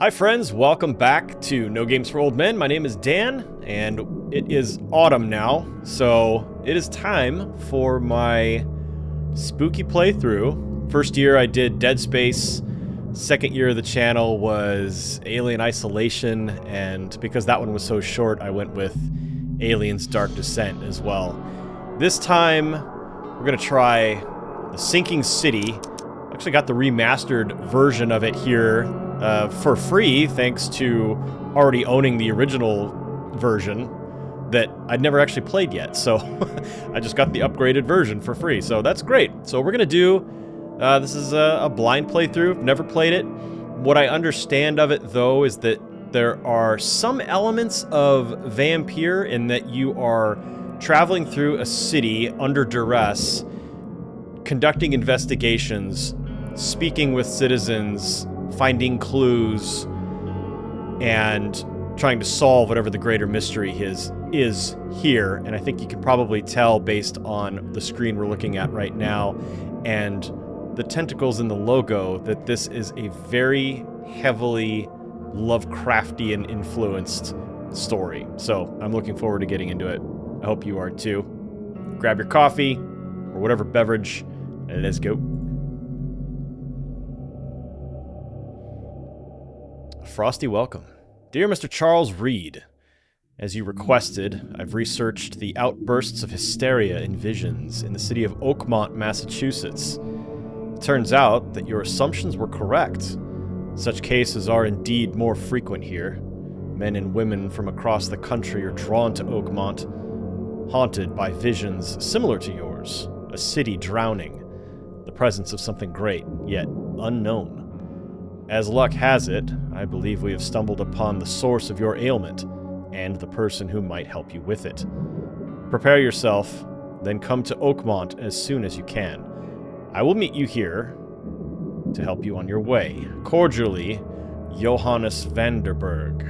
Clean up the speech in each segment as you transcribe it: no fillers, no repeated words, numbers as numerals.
Hi friends, welcome back to No Games for Old Men. My name is Dan, and it is autumn now, so it is time for my spooky playthrough. First year I did Dead Space, second year of the channel was Alien Isolation, and because that one was so short, I went with Aliens Dark Descent as well. This time, we're gonna try The Sinking City. I actually got the remastered version of it here for free, thanks to already owning the original version that I'd never actually played yet. So I just got the upgraded version for free, so that's great. So we're gonna do, this is a blind playthrough, never played it. What I understand of it, though, is that there are some elements of Vampire in that you are traveling through a city under duress, conducting investigations, speaking with citizens, finding clues, and trying to solve whatever the greater mystery is here. And I think you can probably tell based on the screen we're looking at right now and the tentacles in the logo that this is a very heavily Lovecraftian influenced story. So I'm looking forward to getting into it. I hope you are too. Grab your coffee or whatever beverage and let's go. Frosty welcome. Dear Mr. Charles Reed, as you requested, I've researched the outbursts of hysteria and visions in the city of Oakmont, Massachusetts. It turns out that your assumptions were correct. Such cases are indeed more frequent here. Men and women from across the country are drawn to Oakmont, haunted by visions similar to yours, a city drowning, the presence of something great, yet unknown. As luck has it, I believe we have stumbled upon the source of your ailment, and the person who might help you with it. Prepare yourself, then come to Oakmont as soon as you can. I will meet you here to help you on your way. Cordially, Johannes Vanderberg.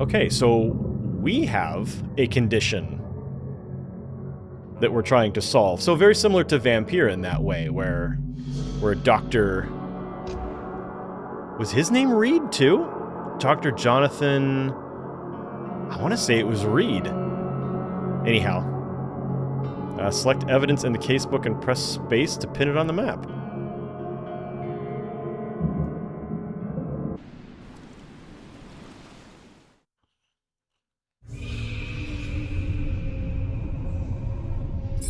Okay, so we have a condition that we're trying to solve. So very similar to Vampire in that way, where Dr. Was his name Reed, too? Dr. Jonathan... I want to say it was Reed. Anyhow. Select evidence in the casebook and press space to pin it on the map.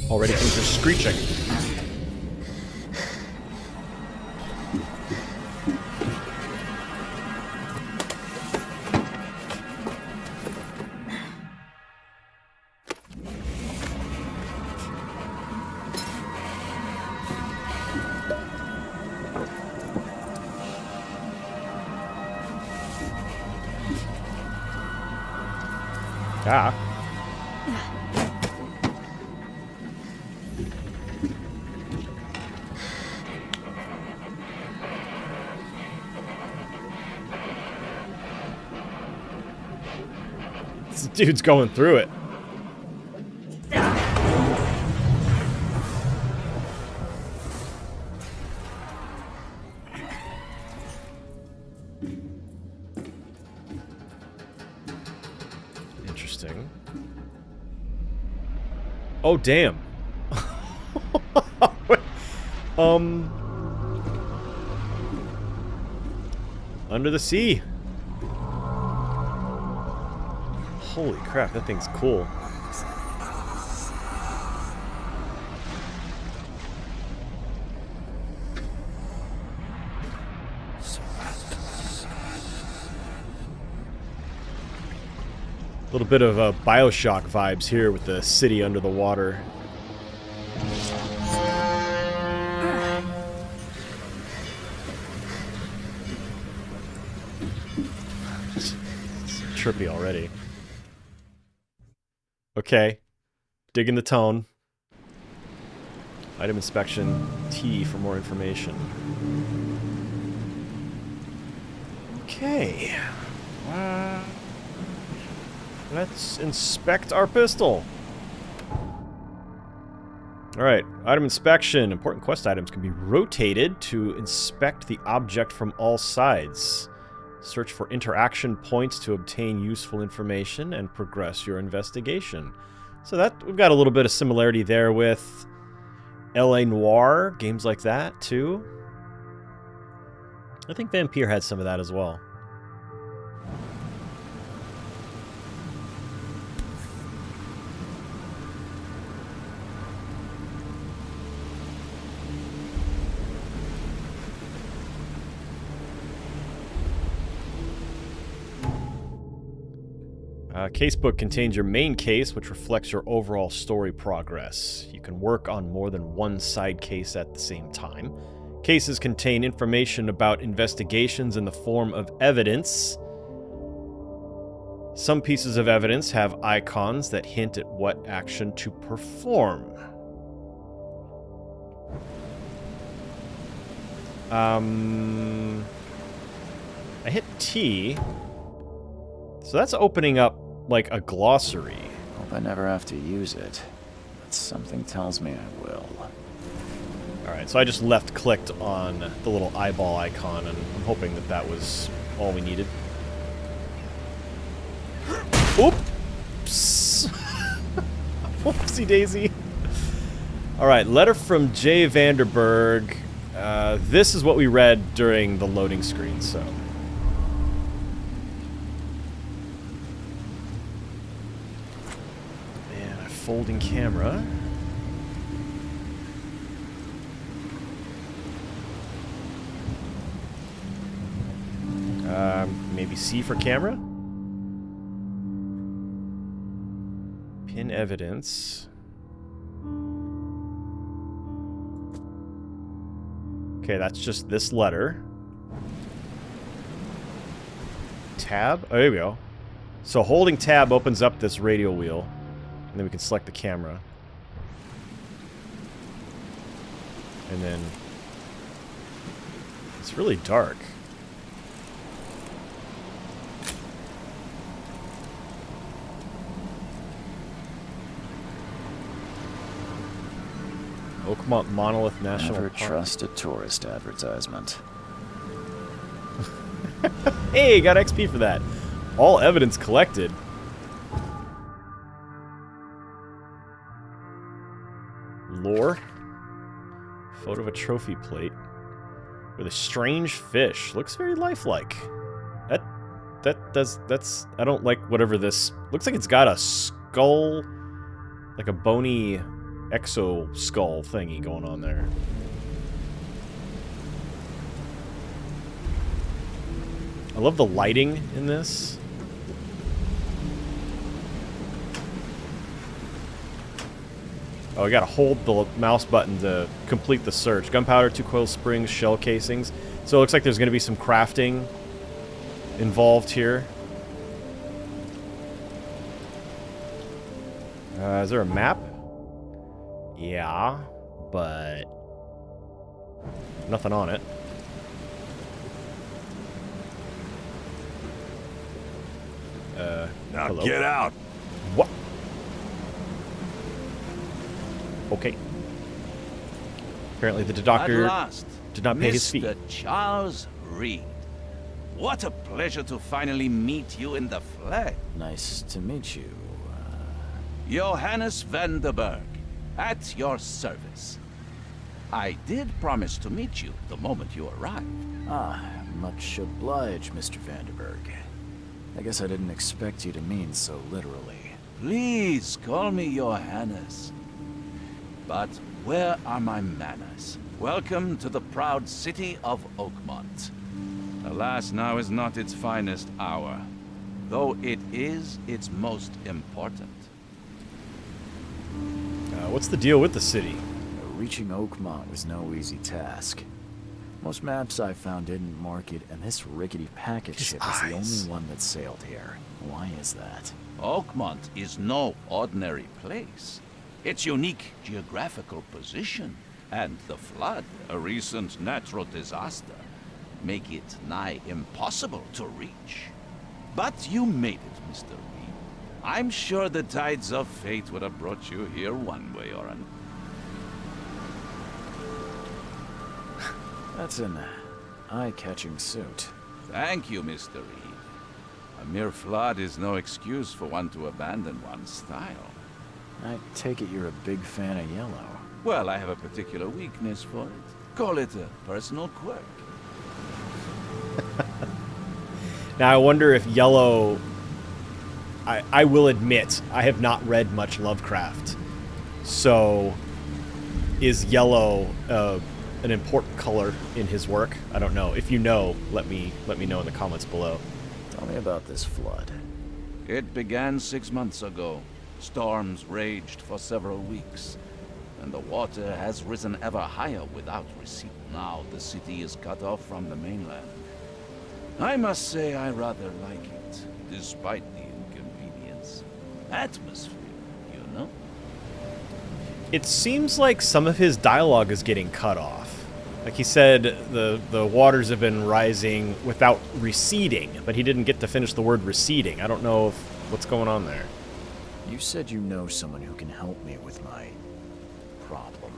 Already things are screeching. Ah. This dude's going through it. Interesting. Oh, damn. Under the sea. Holy crap, that thing's cool. A little bit of Bioshock vibes here with the city under the water. It's trippy already. Okay. Digging the tone. Item inspection T for more information. Okay. Let's inspect our pistol. Alright, item inspection. Important quest items can be rotated to inspect the object from all sides. Search for interaction points to obtain useful information and progress your investigation. So that, we've got a little bit of similarity there with L.A. Noire, games like that, too. I think Vampire had some of that as well. Casebook contains your main case, which reflects your overall story progress. You can work on more than one side case at the same time. Cases contain information about investigations in the form of evidence. Some pieces of evidence have icons that hint at what action to perform. I hit T. So that's opening up like a glossary. Hope I never have to use it, but something tells me I will. Alright, so I just left-clicked on the little eyeball icon, and I'm hoping that that was all we needed. Oops! Whoopsie-daisy. Alright, letter from J. Vanderberg. This is what we read during the loading screen, so... folding camera. Maybe C for camera? Pin evidence. Okay, that's just this letter. Tab? Oh, there we go. So holding tab opens up this radial wheel. And then we can select the camera. And then... it's really dark. Oakmont Monolith National Never Park. trust a tourist advertisement. Hey, got XP for that. All evidence collected. Lore. Photo of a trophy plate with a strange fish. Looks very lifelike. That's I don't like whatever this looks like. It's got a skull, like a bony exo skull thingy going on there. I love the lighting in this. Oh, I gotta hold the mouse button to complete the search. Gunpowder, 2 coil springs, shell casings. So it looks like there's gonna be some crafting involved here. Is there a map? Yeah, but nothing on it. Now hello? get out! What? Okay. Apparently the doctor At last, did not pay his fee. Mr. Charles Reed. What a pleasure to finally meet you in the flesh. Nice to meet you. Johannes Vanderberg, at your service. I did promise to meet you the moment you arrived. Much obliged, Mr. Vanderberg. I guess I didn't expect you to mean so literally. Please call me Johannes. But where are my manners? Welcome to the proud city of Oakmont. Alas, now is not its finest hour, though it is its most important. What's the deal with the city? Reaching Oakmont was no easy task. Most maps I found didn't mark it, and this rickety packet ship is the only one that sailed here. Why is that? Oakmont is no ordinary place. Its unique geographical position and the flood, a recent natural disaster, make it nigh impossible to reach. But you made it, Mr. Reed. I'm sure the tides of fate would have brought you here one way or another. That's an eye-catching suit. Thank you, Mr. Reed. A mere flood is no excuse for one to abandon one's style. I take it you're a big fan of yellow. Well, I have a particular weakness for it. Call it a personal quirk. Now, I wonder if yellow... I will admit, I have not read much Lovecraft. So, is yellow an important color in his work? I don't know. If you know, let me know in the comments below. Tell me about this flood. It began 6 months ago. Storms raged for several weeks, and the water has risen ever higher without receding. Now the city is cut off from the mainland. I must say I rather like it, despite the inconvenience. Atmosphere, you know? It seems like some of his dialogue is getting cut off. Like he said, the waters have been rising without receding, but he didn't get to finish the word receding. I don't know what's going on there. You said you know someone who can help me with my problem.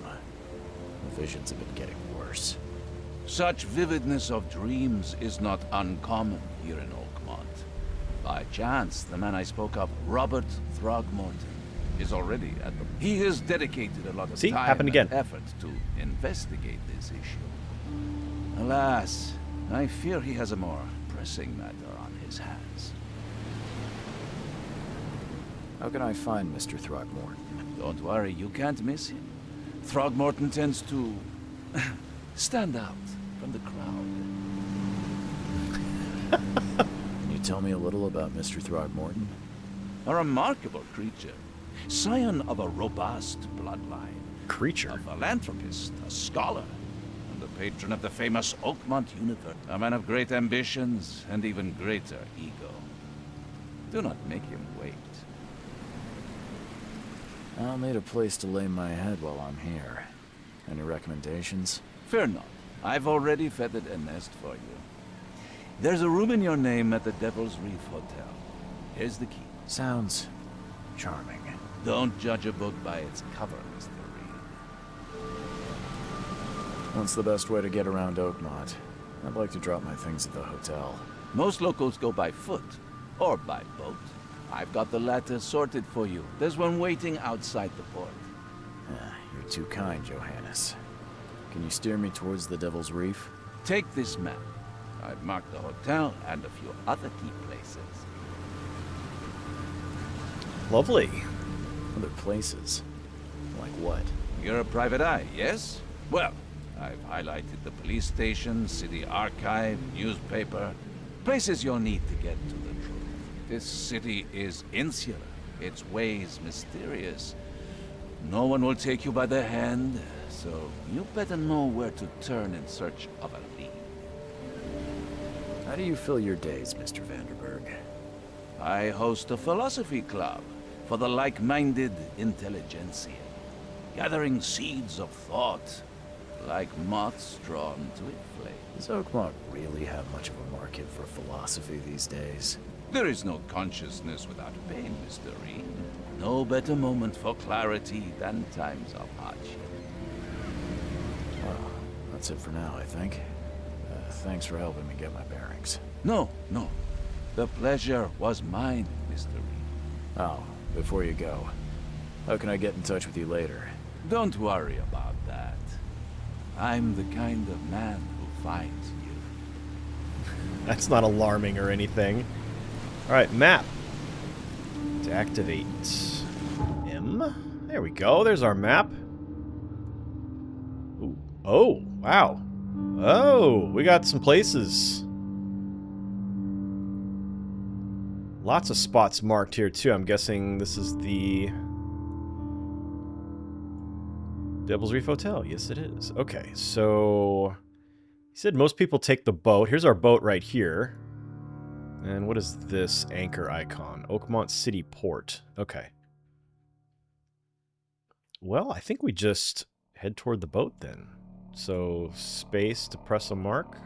The visions have been getting worse. Such vividness of dreams is not uncommon here in Oakmont. By chance, the man I spoke of, Robert Throgmorton, is already at the... He has dedicated a lot of See? time Happened again. and effort to investigate this issue. Alas, I fear he has a more pressing matter on his hands. How can I find Mr. Throgmorton? Don't worry, you can't miss him. Throgmorton tends to stand out from the crowd. Can you tell me a little about Mr. Throgmorton? A remarkable creature. Scion of a robust bloodline. Creature. A philanthropist, a scholar, and the patron of the famous Oakmont universe. A man of great ambitions and even greater ego. Do not make him wait. I'll need a place to lay my head while I'm here. Any recommendations? Fear not. I've already feathered a nest for you. There's a room in your name at the Devil's Reef Hotel. Here's the key. Sounds charming. Don't judge a book by its cover, Mr. Reed. What's the best way to get around Oakmont? I'd like to drop my things at the hotel. Most locals go by foot or by boat. I've got the latter sorted for you. There's one waiting outside the port. You're too kind, Johannes. Can you steer me towards the Devil's Reef? Take this map. I've marked the hotel and a few other key places. Lovely. Other places? Like what? You're a private eye, yes? Well, I've highlighted the police station, city archive, newspaper, places you'll need to get to the truth. This city is insular, its ways mysterious. No one will take you by the hand, so you better know where to turn in search of a lead. How do you fill your days, Mr. Vanderberg? I host a philosophy club for the like-minded intelligentsia, gathering seeds of thought, like moths drawn to a flame. Does Oakmont really have much of a market for philosophy these days? There is no consciousness without pain, Mr. Reed. No better moment for clarity than times of hardship. Well, that's it for now, I think. Thanks for helping me get my bearings. No. The pleasure was mine, Mr. Reed. Oh, before you go, how can I get in touch with you later? Don't worry about that. I'm the kind of man who finds you. That's not alarming or anything. Alright, map. To activate M. There we go. There's our map. Ooh. Oh, wow. Oh, we got some places. Lots of spots marked here, too. I'm guessing this is the Devil's Reef Hotel. Yes, it is. Okay, so he said most people take the boat. Here's our boat right here. And what is this anchor icon? Oakmont City Port. Okay. Well, I think we just head toward the boat then. So, space to press a mark.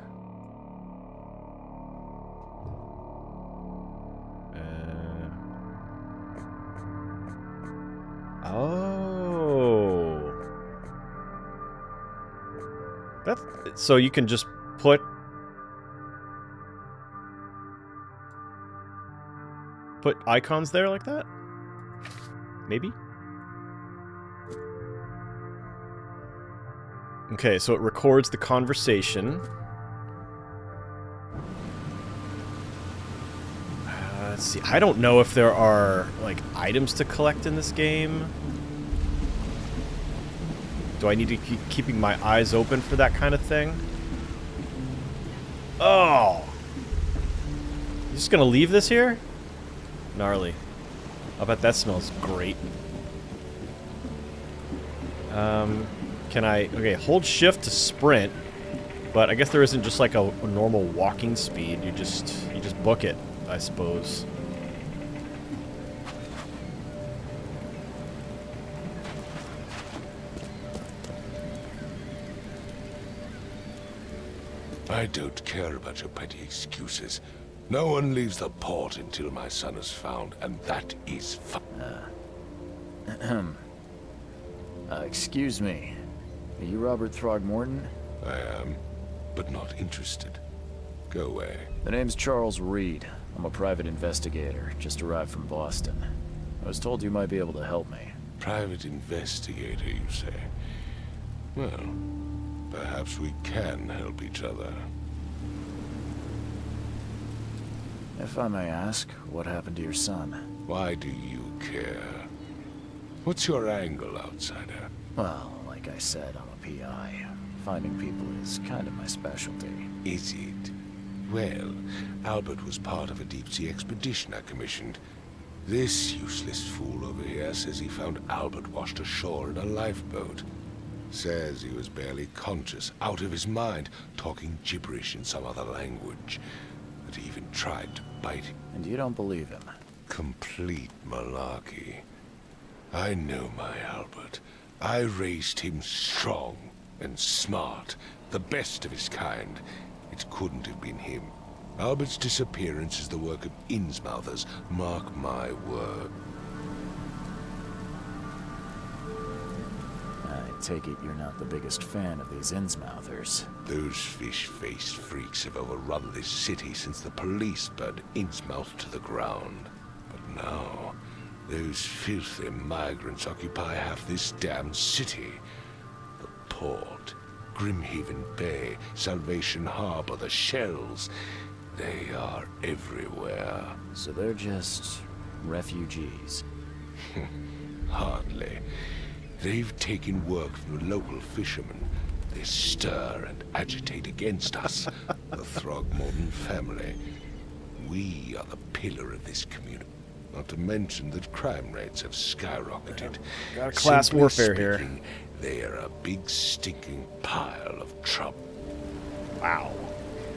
Oh. So you can just put... Put icons there like that? Maybe? Okay, so it records the conversation. Let's see. I don't know if there are, like, items to collect in this game. Do I need to keep keeping my eyes open for that kind of thing? Oh! You just gonna leave this here? Gnarly. I bet that smells great. Can I... Okay, hold shift to sprint. But I guess there isn't just like a normal walking speed. You just book it, I suppose. I don't care about your petty excuses. No one leaves the port until my son is found, and that is excuse me. Are you Robert Throgmorton? I am, but not interested. Go away. The name's Charles Reed. I'm a private investigator, just arrived from Boston. I was told you might be able to help me. Private investigator, you say? Well, perhaps we can help each other. If I may ask, what happened to your son? Why do you care? What's your angle, outsider? Well, like I said, I'm a PI. Finding people is kind of my specialty. Is it? Well, Albert was part of a deep-sea expedition I commissioned. This useless fool over here says he found Albert washed ashore in a lifeboat. Says he was barely conscious, out of his mind, talking gibberish in some other language. That he even tried to bite him. And you don't believe him? Complete malarkey. I know my Albert. I raised him strong and smart, the best of his kind. It couldn't have been him. Albert's disappearance is the work of Innsmouthers, mark my word. I take it you're not the biggest fan of these Innsmouthers. Those fish-faced freaks have overrun this city since the police burned Innsmouth to the ground. But now, those filthy migrants occupy half this damn city. The port, Grimhaven Bay, Salvation Harbor, the shells. They are everywhere. So they're just refugees. Hardly. They've taken work from the local fishermen. They stir and agitate against us, the Throgmorton family. We are the pillar of this community. Not to mention that crime rates have skyrocketed. Got a class Simply warfare here. speaking, they are a big stinking pile of trouble. Wow.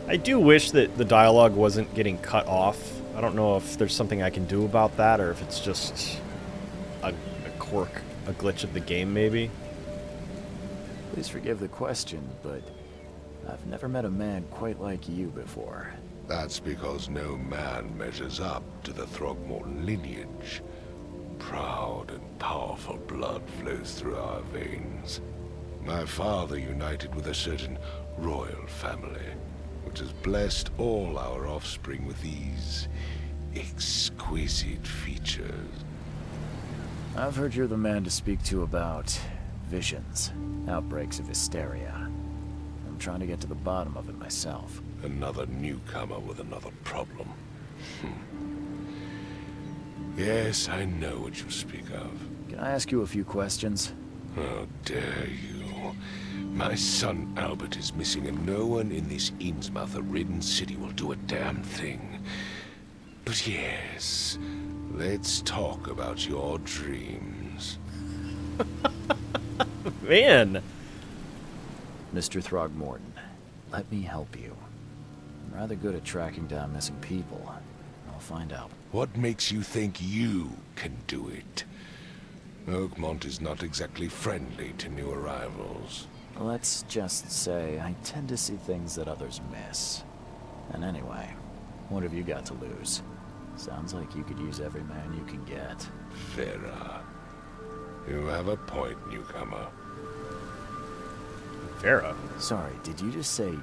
I do wish that the dialogue wasn't getting cut off. I don't know if there's something I can do about that, or if it's just a quirk, a glitch of the game, maybe. Please forgive the question, but I've never met a man quite like you before. That's because no man measures up to the Throgmorton lineage. Proud and powerful blood flows through our veins. My father united with a certain royal family, which has blessed all our offspring with these exquisite features. I've heard you're the man to speak to about visions, outbreaks of hysteria. I'm trying to get to the bottom of it myself. Another newcomer with another problem. Yes, I know what you speak of. Can I ask you a few questions? How dare you? My son Albert is missing, and no one in this Innsmouth-ridden city will do a damn thing. But yes, let's talk about your dreams. Man! Mr. Throgmorton, let me help you. I'm rather good at tracking down missing people. I'll find out. What makes you think you can do it? Oakmont is not exactly friendly to new arrivals. Let's just say I tend to see things that others miss. And anyway, what have you got to lose? Sounds like you could use every man you can get. Vera. You have a point, newcomer. Vera? Sorry, did you just say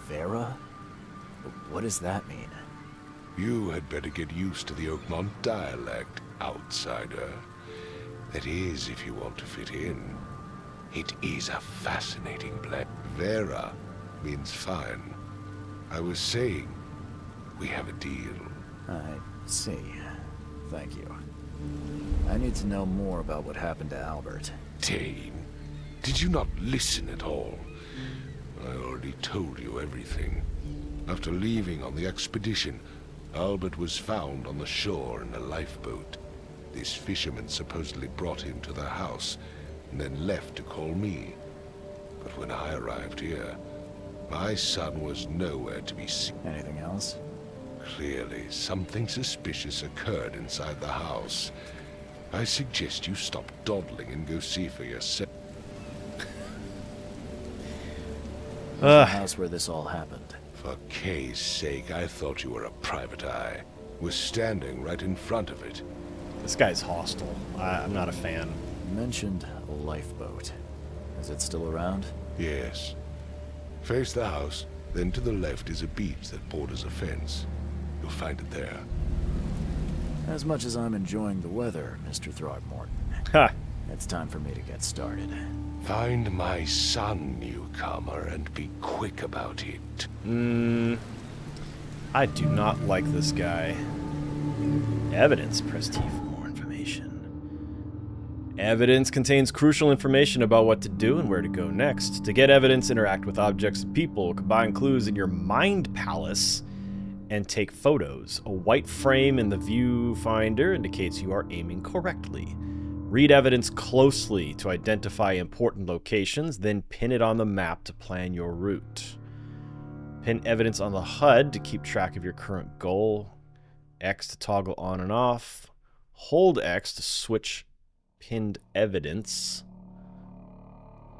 Vera? What does that mean? You had better get used to the Oakmont dialect, outsider. That is, if you want to fit in. It is a fascinating place. Vera means fine. I was saying, we have a deal. I see. Thank you. I need to know more about what happened to Albert. Dane, did you not listen at all? I already told you everything. After leaving on the expedition, Albert was found on the shore in a lifeboat. This fisherman supposedly brought him to the house, and then left to call me. But when I arrived here, my son was nowhere to be seen. Anything else? Clearly, something suspicious occurred inside the house. I suggest you stop dawdling and go see for yourself. The house where this all happened. For Kay's sake, I thought you were a private eye. Was standing right in front of it. This guy's hostile. I'm not a fan. You mentioned a lifeboat. Is it still around? Yes. Face the house, then to the left is a beach that borders a fence. You'll find it there. As much as I'm enjoying the weather, Mr. Throgmorton, Ha! it's time for me to get started. Find my son, newcomer, and be quick about it. I do not like this guy. Evidence. Press T for more information. Evidence contains crucial information about what to do and where to go next. To get evidence, interact with objects and people, combine clues in your mind palace, and take photos. A white frame in the viewfinder indicates you are aiming correctly. Read evidence closely to identify important locations, then pin it on the map to plan your route. Pin evidence on the HUD to keep track of your current goal. X to toggle on and off. Hold X to switch pinned evidence.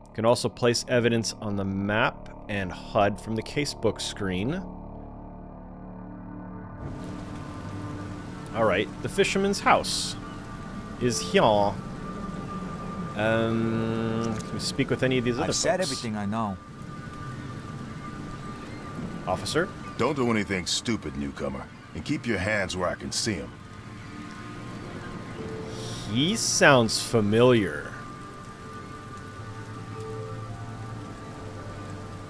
You can also place evidence on the map and HUD from the casebook screen. Alright, the fisherman's house is here. Can we speak with any of these other folks? I've said everything I know. Officer? Don't do anything stupid, newcomer, and keep your hands where I can see them. He sounds familiar.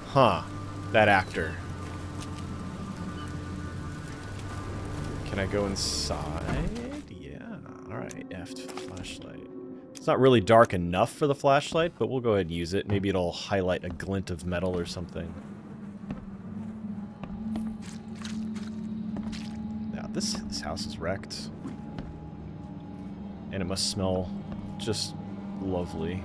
Huh. That actor. Can I go inside? Yeah. Alright, F to flashlight. It's not really dark enough for the flashlight, but we'll go ahead and use it. Maybe it'll highlight a glint of metal or something. Now, this house is wrecked. And it must smell just lovely.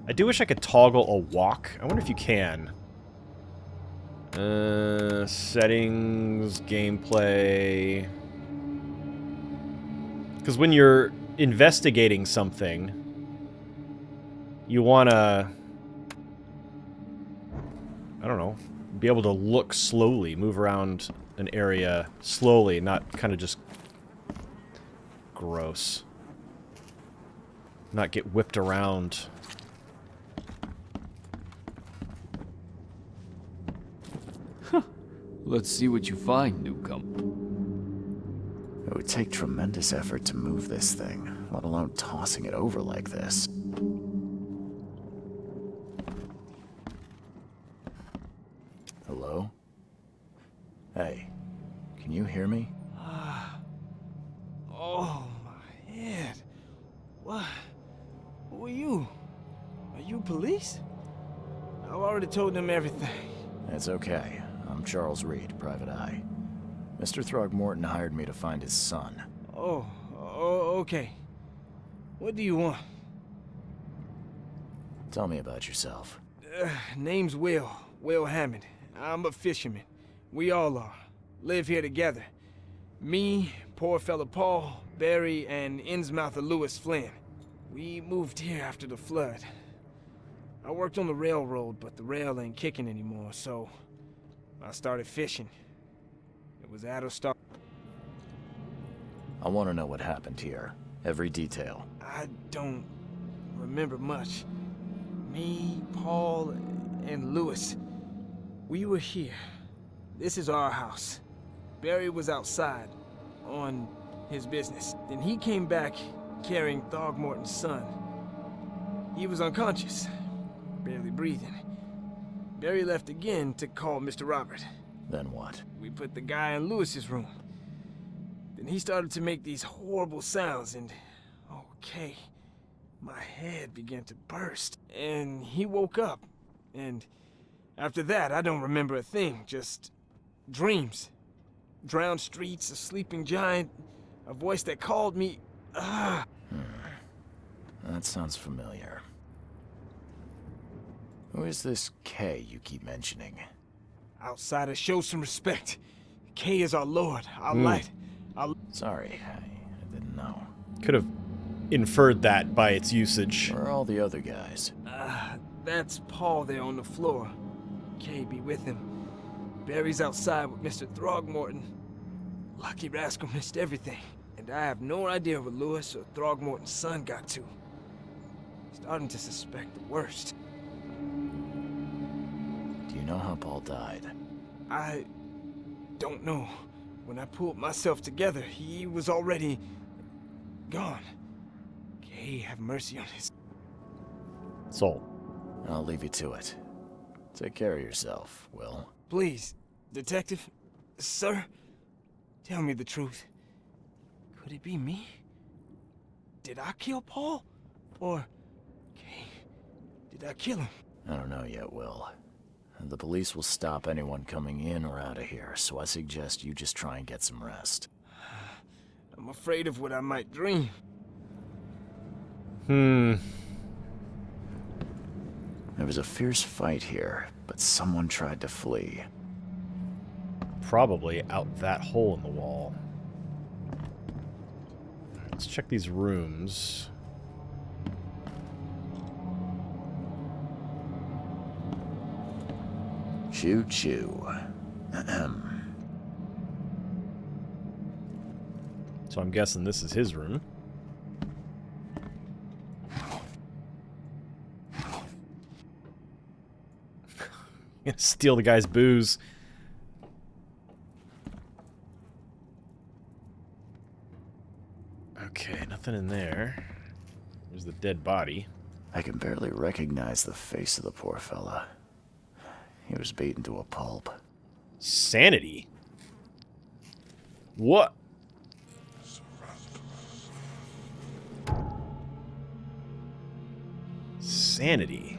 I do wish I could toggle a walk. I wonder if you can. Settings, gameplay. Because when you're investigating something, you want to, I don't know, be able to look slowly, move around an area slowly, not kind of just gross. Not get whipped around. Let's see what you find, newcomer. It would take tremendous effort to move this thing, let alone tossing it over like this. Hello? Hey, can you hear me? Oh, my head. What? Who are you? Are you police? I've already told them everything. It's okay. I'm Charles Reed, private eye. Mr. Throgmorton hired me to find his son. Oh, okay. What do you want? Tell me about yourself. Name's Will Hammond. I'm a fisherman. We all are. Live here together. Me, poor fella Paul, Barry, and Innsmouther Lewis Flynn. We moved here after the flood. I worked on the railroad, but the rail ain't kicking anymore, so I started fishing. It was at a start. I want to know what happened here. Every detail. I don't remember much. Me, Paul, and Lewis. We were here. This is our house. Barry was outside, on his business. Then he came back carrying Throgmorton's son. He was unconscious, barely breathing. Barry left again to call Mr. Robert. Then what? We put the guy in Lewis's room. Then he started to make these horrible sounds and... okay, my head began to burst. And he woke up. And after that, I don't remember a thing, just dreams. Drowned streets, a sleeping giant, a voice that called me... That sounds familiar. Who is this K you keep mentioning? Outsiders, show some respect. K is our lord, our light, our... Sorry, I didn't know. Could have inferred that by its usage. Where are all the other guys? That's Paul there on the floor. K be with him. Barry's outside with Mr. Throgmorton. Lucky rascal missed everything. And I have no idea where Lewis or Throgmorton's son got to. Starting to suspect the worst. Do you know how Paul died? I don't know. When I pulled myself together, he was already gone. K, have mercy on his Soul. I'll leave you to it. Take care of yourself, Will. Please, detective, sir, tell me the truth. Could it be me? Did I kill Paul? Or, K, did I kill him? I don't know yet, Will. The police will stop anyone coming in or out of here, so I suggest you just try and get some rest. I'm afraid of what I might dream. There was a fierce fight here, but someone tried to flee. Probably out that hole in the wall. Let's check these rooms. Choo choo. So I'm guessing this is his room. Gonna steal the guy's booze. Okay, nothing in there. There's the dead body. I can barely recognize the face of the poor fella. He was beaten to a pulp. Sanity? What? Sanity.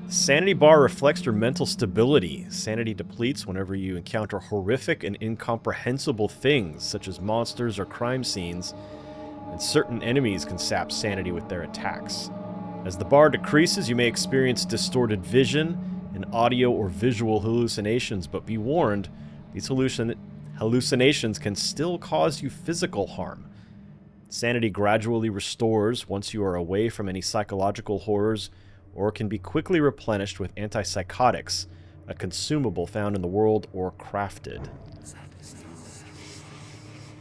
Sanity bar reflects your mental stability. Sanity depletes whenever you encounter horrific and incomprehensible things, such as monsters or crime scenes, and certain enemies can sap sanity with their attacks. As the bar decreases, you may experience distorted vision and audio or visual hallucinations, but be warned, these hallucinations can still cause you physical harm. Sanity gradually restores once you are away from any psychological horrors, or can be quickly replenished with antipsychotics, a consumable found in the world or crafted.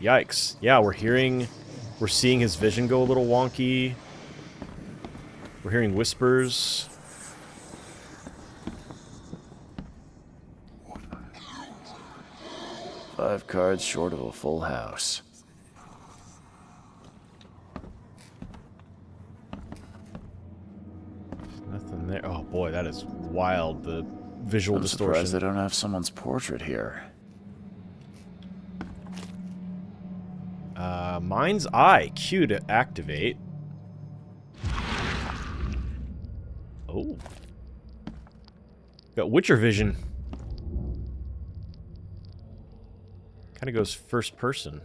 Yikes. Yeah, we're seeing his vision go a little wonky. We're hearing whispers. Five cards short of a full house. Nothing there. Oh boy, that is wild. The visual I'm distortion. surprised they don't have someone's portrait here. Mind's Eye. Q to activate. Oh. Got Witcher vision. Kind of goes first person.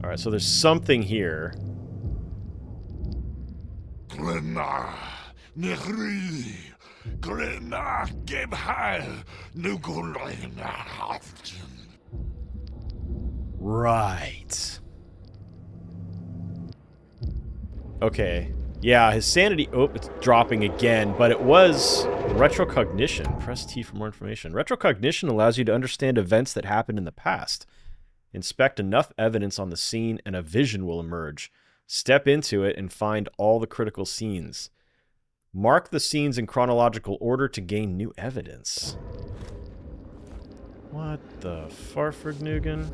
Alright, so there's something here. Right. Okay. Yeah, his sanity... Oh, it's dropping again, but it was retrocognition. Press T for more information. Retrocognition allows you to understand events that happened in the past. Inspect enough evidence on the scene and a vision will emerge. Step into it and find all the critical scenes. Mark the scenes in chronological order to gain new evidence. What the Farfordnugan?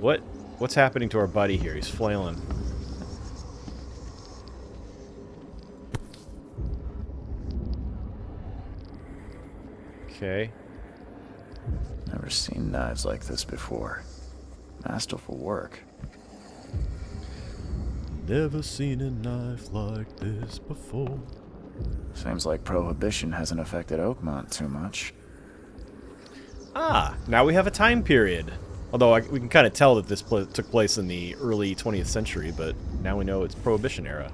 What's happening to our buddy here? He's flailing. Okay. Never seen knives like this before. Masterful work. Never seen a knife like this before. Seems like Prohibition hasn't affected Oakmont too much. Ah, now we have a time period. Although we can kind of tell that this took place in the early 20th century, but now we know it's Prohibition era.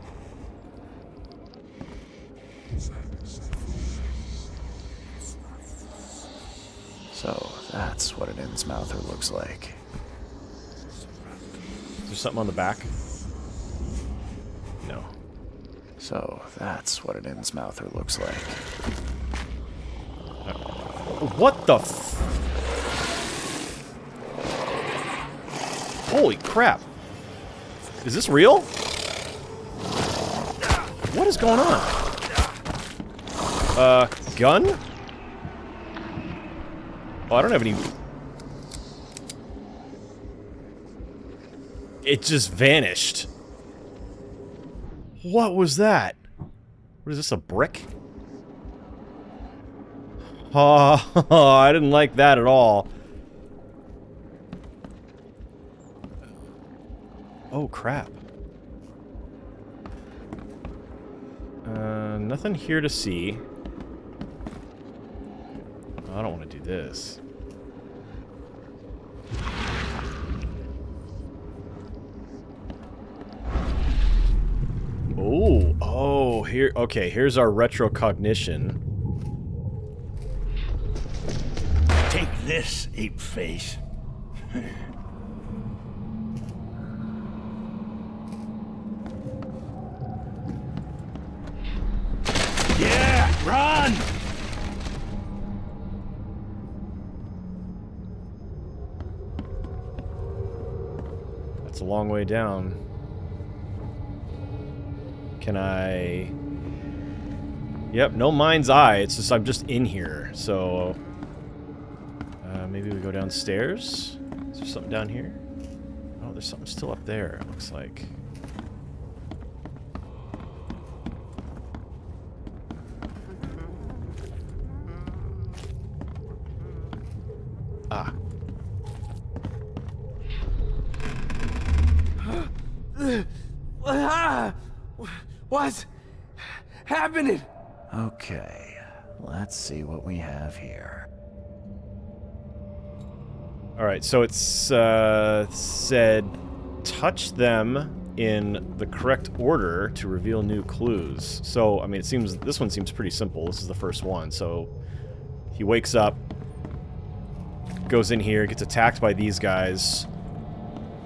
So, that's what an Innsmouther looks like. Is there something on the back? No. So, that's what an Innsmouther looks like. What the f... Holy crap. Is this real? What is going on? Gun? Oh, I don't have any... It just vanished. What was that? What is this, a brick? Oh, I didn't like that at all. Oh, crap. Nothing here to see. I don't want to do this. Oh, here, okay, here's our retrocognition. Take this, ape face. Yeah, run! That's a long way down. Can I... Yep, no mind's eye. It's just I'm just in here. So maybe we go downstairs. Is there something down here? Oh, there's something still up there. It looks like. Ah! What's happening? Okay, let's see what we have here. Alright, so it's said touch them in the correct order to reveal new clues. So, I mean, it seems this one seems pretty simple. This is the first one. So, he wakes up, goes in here, gets attacked by these guys,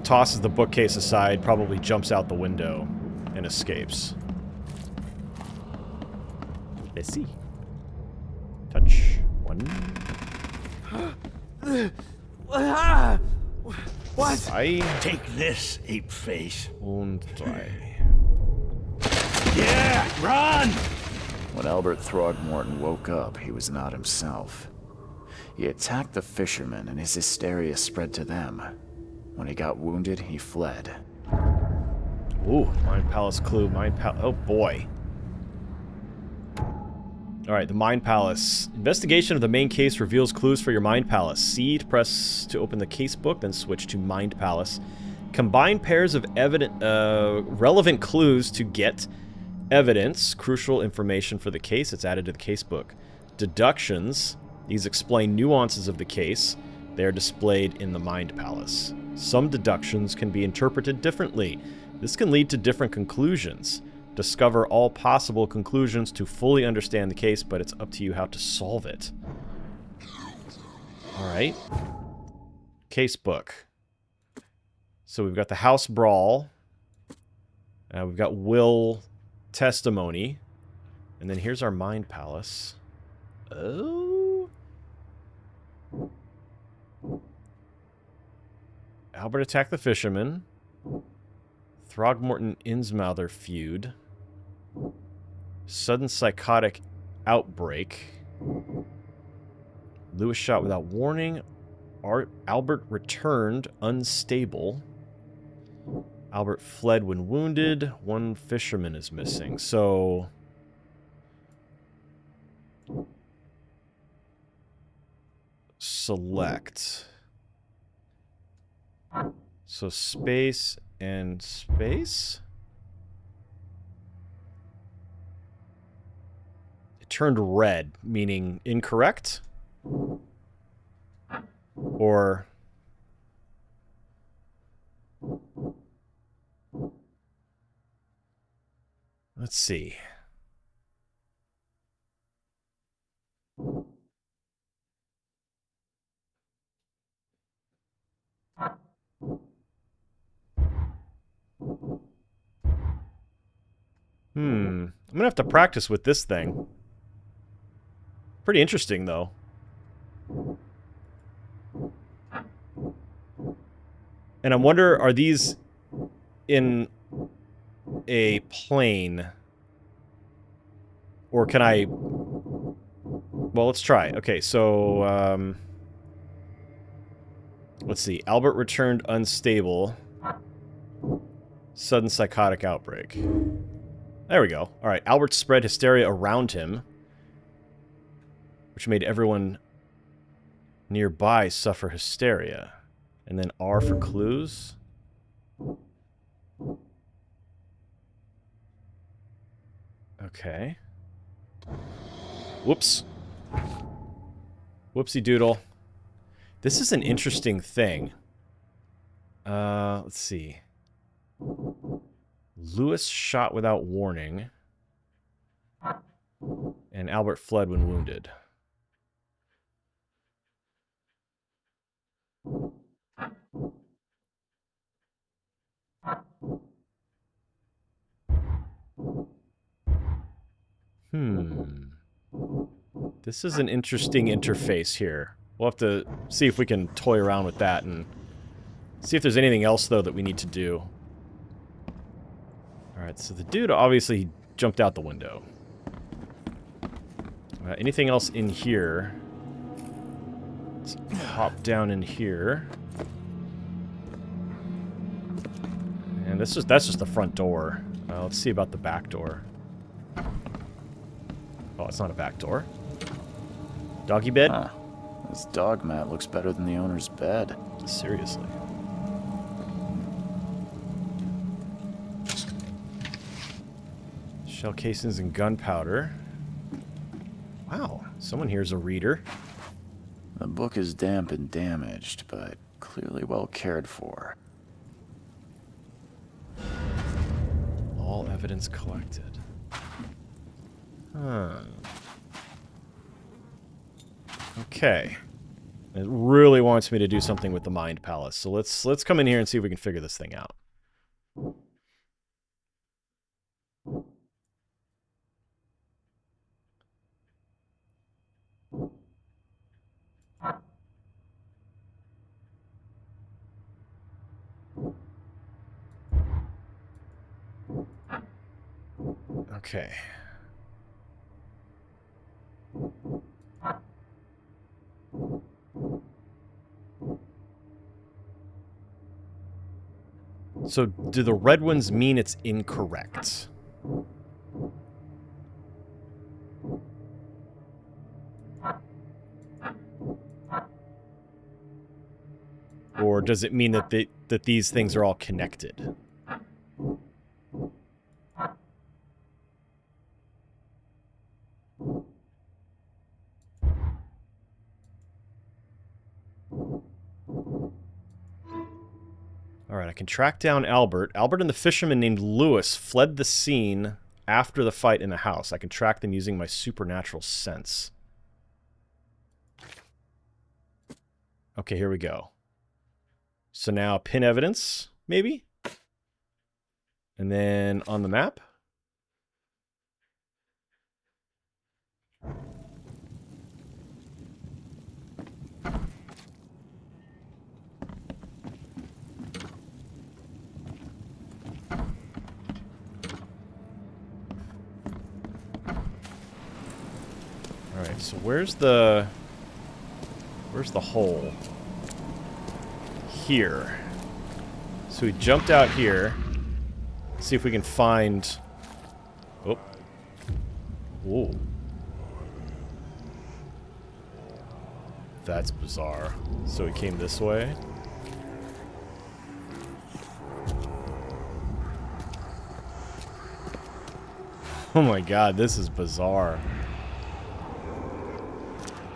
tosses the bookcase aside, probably jumps out the window, and escapes. Let's see. Touch. One. What? Zwei. Take this, ape face. Und drei. Yeah, run! When Albert Throgmorton woke up, he was not himself. He attacked the fishermen, and his hysteria spread to them. When he got wounded, he fled. Ooh, Mind Palace clue. Oh boy. Alright, the Mind Palace. Investigation of the main case reveals clues for your Mind Palace. C to press to open the case book, then switch to Mind Palace. Combine pairs of relevant clues to get evidence, crucial information for the case. It's added to the case book. Deductions. These explain nuances of the case. They are displayed in the Mind Palace. Some deductions can be interpreted differently. This can lead to different conclusions. Discover all possible conclusions to fully understand the case, but it's up to you how to solve it. Alright. Case book. So we've got the house brawl. We've got will testimony. And then here's our Mind Palace. Oh. Albert attacked the fisherman. Throgmorton-Innsmouther feud. Sudden psychotic outbreak. Lewis shot without warning. Albert returned unstable. Albert fled when wounded. One fisherman is missing. So... select. So space and space? It turned red, meaning incorrect? Or... let's see. I'm gonna have to practice with this thing. Pretty interesting, though. And I wonder, are these in a plane? Or can I... well, let's try. Okay, so, let's see. Albert returned unstable. Sudden psychotic outbreak. There we go. Alright, Albert spread hysteria around him, which made everyone nearby suffer hysteria. And then R for clues. Okay. Whoops. Whoopsie doodle. This is an interesting thing. Let's see. Lewis shot without warning. And Albert fled when wounded. This is an interesting interface here. We'll have to see if we can toy around with that and see if there's anything else, though, that we need to do. Alright, so the dude obviously jumped out the window. Anything else in here? Let's hop down in here. And that's just the front door. Let's see about the back door. Oh, it's not a back door. Doggy bed? Huh. This dog mat looks better than the owner's bed. Seriously. Shell casings and gunpowder. Wow, someone here's a reader. The book is damp and damaged, but clearly well cared for. All evidence collected. Huh. Okay. It really wants me to do something with the Mind Palace, so let's come in here and see if we can figure this thing out. Okay. So, do the red ones mean it's incorrect? Or does it mean that that these things are all connected? Alright, I can track down Albert. Albert and the fisherman named Lewis fled the scene after the fight in the house. I can track them using my supernatural sense. Okay, here we go. So now pin evidence, maybe? And then on the map. So where's the hole? Here. So we jumped out here. See if we can find... Oh. Whoa. That's bizarre. So we came this way. Oh my god, this is bizarre.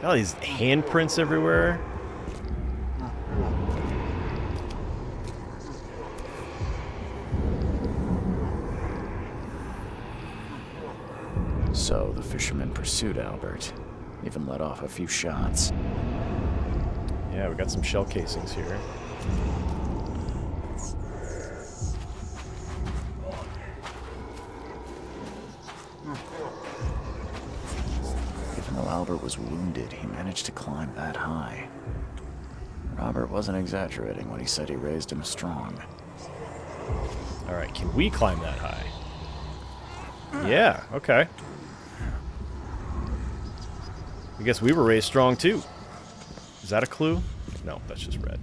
Got all these handprints everywhere. So the fisherman pursued Albert, even let off a few shots. Yeah, we got some shell casings here. Even though Albert was wounded, he managed to climb that high. Robert wasn't exaggerating when he said he raised him strong. Alright, can we climb that high? Yeah, okay. I guess we were raised strong too. Is that a clue? No, that's just red.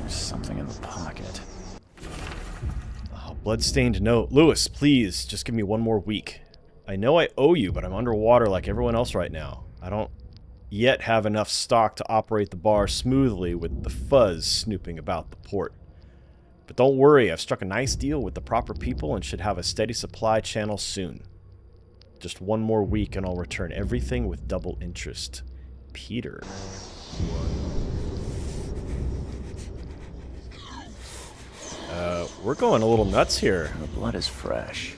Something in the pocket. Oh, bloodstained note. Lewis, please, just give me one more week. I know I owe you, but I'm underwater like everyone else right now. I don't yet have enough stock to operate the bar smoothly with the fuzz snooping about the port. But don't worry, I've struck a nice deal with the proper people and should have a steady supply channel soon. Just one more week and I'll return everything with double interest. Peter. We're going a little nuts here. The blood is fresh.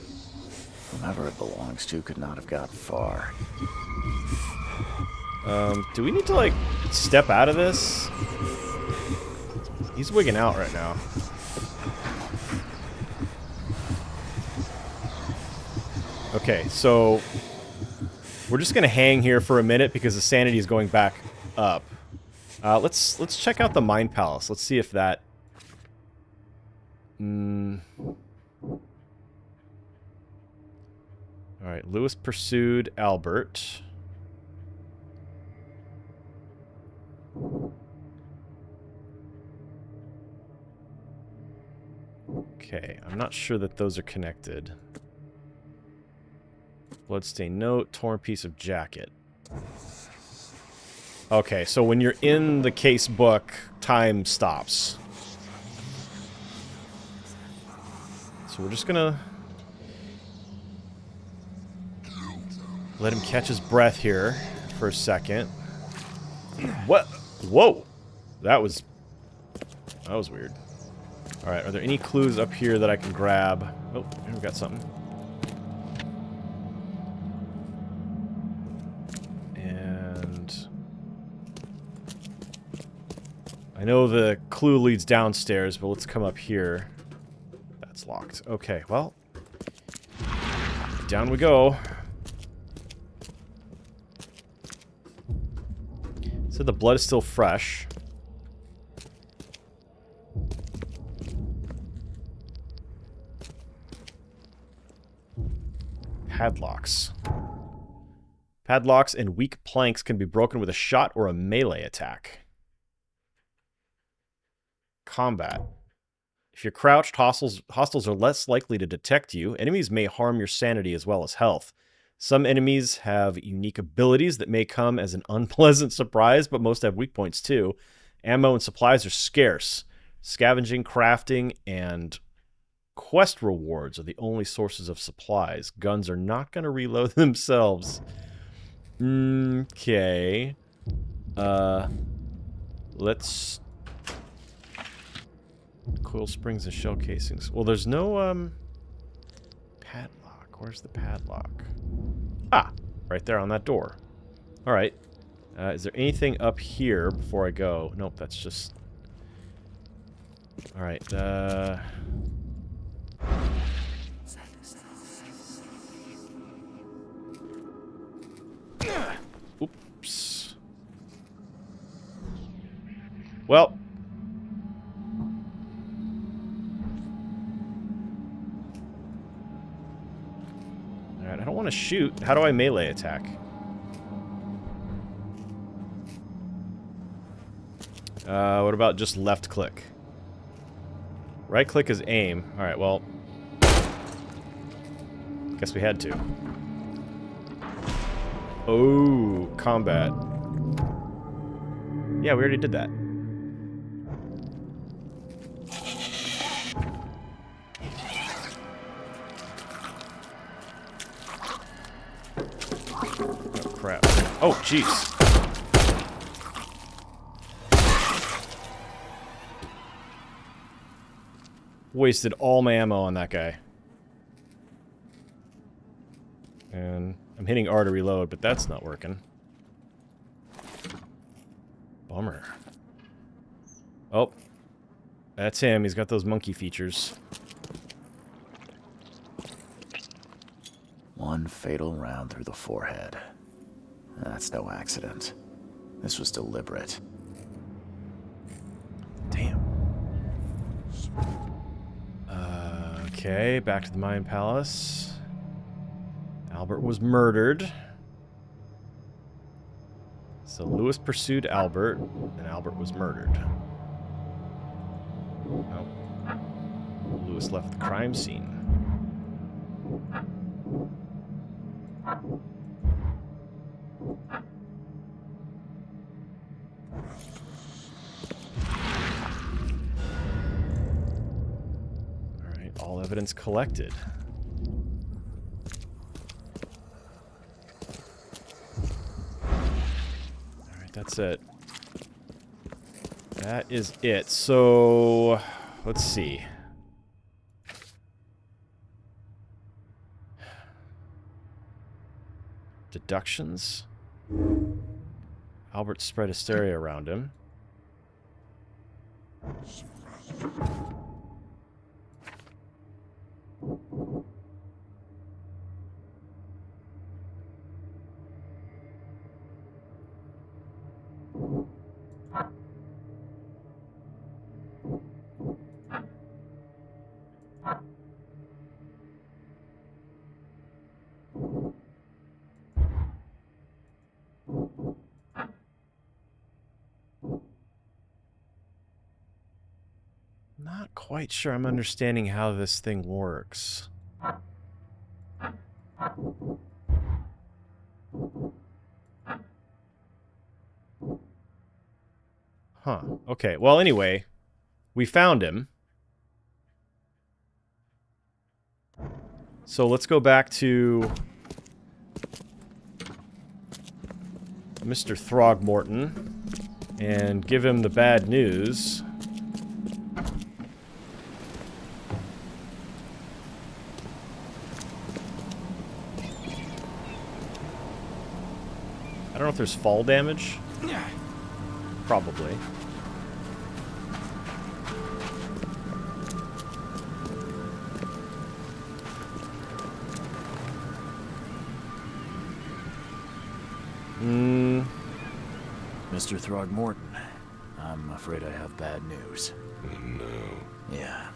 Whomever it belongs to could not have got far. Do we need to, like, step out of this? He's wigging out right now. Okay, so we're just gonna hang here for a minute because the sanity is going back up. Let's check out the Mind Palace. Let's see if that... Alright, Lewis pursued Albert. Okay, I'm not sure that those are connected. Bloodstained note, torn piece of jacket. Okay, so when you're in the case book, time stops. So we're just gonna let him catch his breath here for a second. What? Whoa! That was weird. Alright, are there any clues up here that I can grab? Oh, here we got something. And I know the clue leads downstairs, but let's come up here. That's locked. Okay, well, down we go. So the blood is still fresh. Padlocks. Padlocks and weak planks can be broken with a shot or a melee attack. Combat. If you're crouched, hostiles are less likely to detect you. Enemies may harm your sanity as well as health. Some enemies have unique abilities that may come as an unpleasant surprise, but most have weak points too. Ammo and supplies are scarce. Scavenging, crafting, and quest rewards are the only sources of supplies. Guns are not going to reload themselves. Okay. Let's... Coil springs and shell casings. Well, there's no, padlock. Where's the padlock? Ah! Right there on that door. Alright. Is there anything up here before I go? Nope, that's just... Alright, Oops. Well. Alright, I don't want to shoot. How do I melee attack? What about just left click? Right click is aim. Alright, well. Guess we had to. Oh, combat. Yeah, we already did that. Oh, crap. Oh, jeez. Wasted all my ammo on that guy. And I'm hitting R to reload, but that's not working. Bummer. Oh. That's him. He's got those monkey features. One fatal round through the forehead. That's no accident. This was deliberate. Damn. Okay, back to the Mayan Palace. Albert was murdered. So Lewis pursued Albert, and Albert was murdered. Oh. Lewis left the crime scene. Alright, all evidence collected. That's it. That is it. So, let's see. Deductions. Albert spread hysteria around him. Not quite sure I'm understanding how this thing works. Huh. Okay. Well, anyway, we found him. So let's go back to Mr. Throgmorton and give him the bad news. I don't know if there's fall damage. Probably. Mr. Throgmorton, I'm afraid I have bad news. No. Yeah,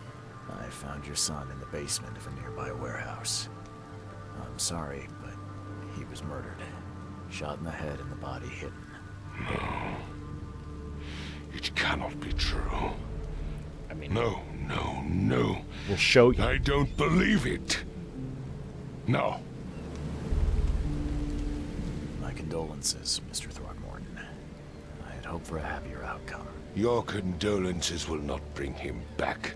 I found your son in the basement of a nearby warehouse. I'm sorry, but he was murdered. Shot in the head and the body hidden. No. It cannot be true. I mean... No, no, no. We'll show you. I don't believe it. No. My condolences, Mr. Throgmorton. I had hoped for a happier outcome. Your condolences will not bring him back.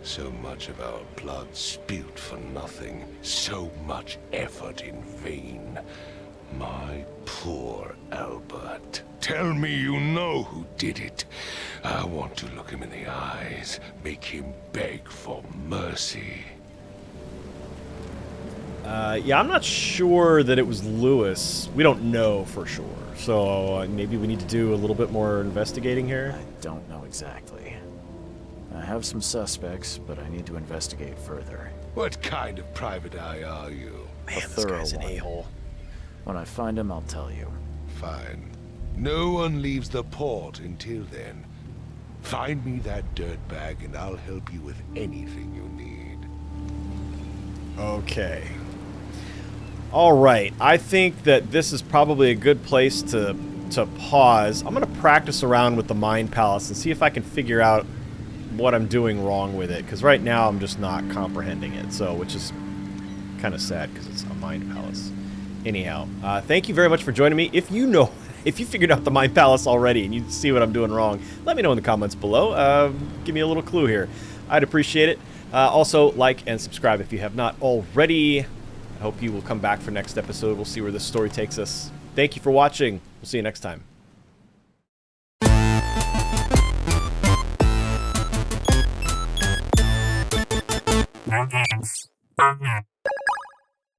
So much of our blood spilled for nothing. So much effort in vain. My poor Albert. Tell me you know who did it. I want to look him in the eyes, make him beg for mercy. Yeah, I'm not sure that it was Lewis. We don't know for sure. So maybe we need to do a little bit more investigating here. I don't know exactly. I have some suspects, but I need to investigate further. What kind of private eye are you? Man, this thorough guy's an one. a-hole. When I find him, I'll tell you. Fine. No one leaves the port until then. Find me that dirtbag and I'll help you with anything you need. Okay. All right. I think that this is probably a good place to pause. I'm going to practice around with the Mind Palace and see if I can figure out what I'm doing wrong with it, because right now I'm just not comprehending it, so which is kind of sad because it's a Mind Palace. Anyhow, thank you very much for joining me. If you figured out the Mind Palace already and you see what I'm doing wrong, let me know in the comments below. Give me a little clue here. I'd appreciate it. Also, like and subscribe if you have not already. I hope you will come back for next episode. We'll see where this story takes us. Thank you for watching. We'll see you next time. No games.